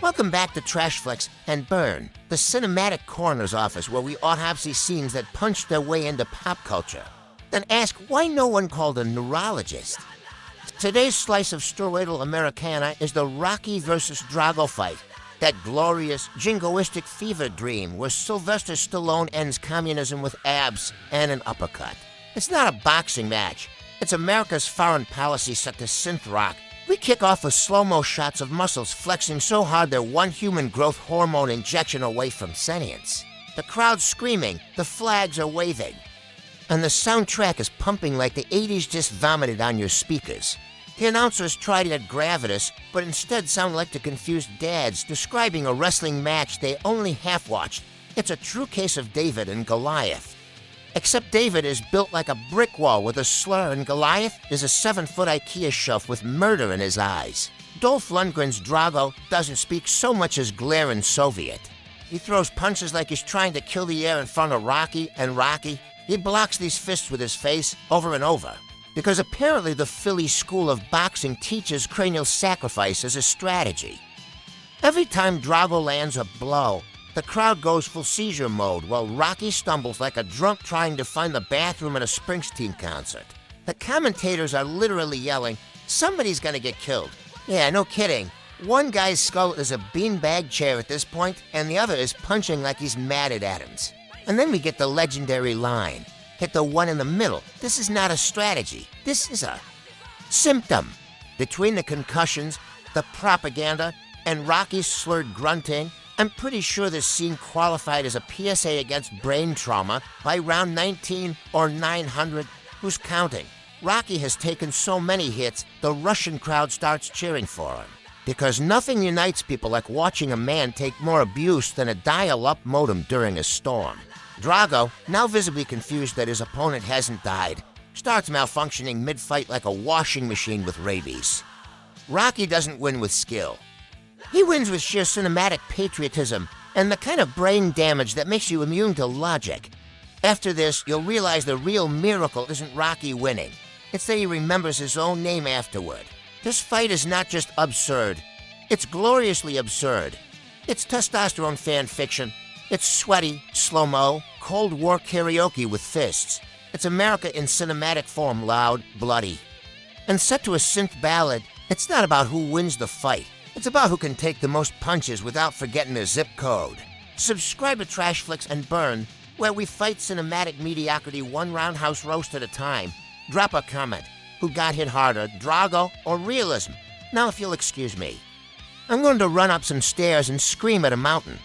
Welcome back to Trashflix and Burn, the cinematic coroner's office where we autopsy scenes that punch their way into pop culture. Then ask why no one called a neurologist. Today's slice of steroidal Americana is the Rocky versus Drago fight, that glorious, jingoistic fever dream where Sylvester Stallone ends communism with abs and an uppercut. It's not a boxing match. It's America's foreign policy set to synth-rock. We kick off with slow-mo shots of muscles flexing so hard they're one human growth hormone injection away from sentience. The crowd's screaming, the flags are waving, and the soundtrack is pumping like the 80s just vomited on your speakers. The announcers tried to get gravitas, but instead sound like the confused dads describing a wrestling match they only half-watched. It's a true case of David and Goliath. Except David is built like a brick wall with a slur, and Goliath is a 7-foot IKEA shelf with murder in his eyes. Dolph Lundgren's Drago doesn't speak so much as glaring Soviet. He throws punches like he's trying to kill the air in front of Rocky, and Rocky, he blocks these fists with his face over and over. Because apparently the Philly school of boxing teaches cranial sacrifice as a strategy. Every time Drago lands a blow, the crowd goes full seizure mode while Rocky stumbles like a drunk trying to find the bathroom at a Springsteen concert. The commentators are literally yelling, "Somebody's gonna get killed." Yeah, no kidding. One guy's skull is a beanbag chair at this point, and the other is punching like he's mad at Adams. And then we get the legendary line, "Hit the one in the middle. This is not a strategy. This is a symptom." Between the concussions, the propaganda, and Rocky's slurred grunting, I'm pretty sure this scene qualified as a PSA against brain trauma by round 19 or 900. Who's counting? Rocky has taken so many hits, the Russian crowd starts cheering for him. Because nothing unites people like watching a man take more abuse than a dial-up modem during a storm. Drago, now visibly confused that his opponent hasn't died, starts malfunctioning mid-fight like a washing machine with rabies. Rocky doesn't win with skill. He wins with sheer cinematic patriotism and the kind of brain damage that makes you immune to logic. After this, you'll realize the real miracle isn't Rocky winning. It's that he remembers his own name afterward. This fight is not just absurd. It's gloriously absurd. It's testosterone fan fiction. It's sweaty, slow-mo, Cold War karaoke with fists. It's America in cinematic form, loud, bloody. And set to a synth ballad, it's not about who wins the fight. It's about who can take the most punches without forgetting their zip code. Subscribe to Trashflix and Burn, where we fight cinematic mediocrity one roundhouse roast at a time. Drop a comment. Who got hit harder, Drago or realism? Now if you'll excuse me. I'm going to run up some stairs and scream at a mountain.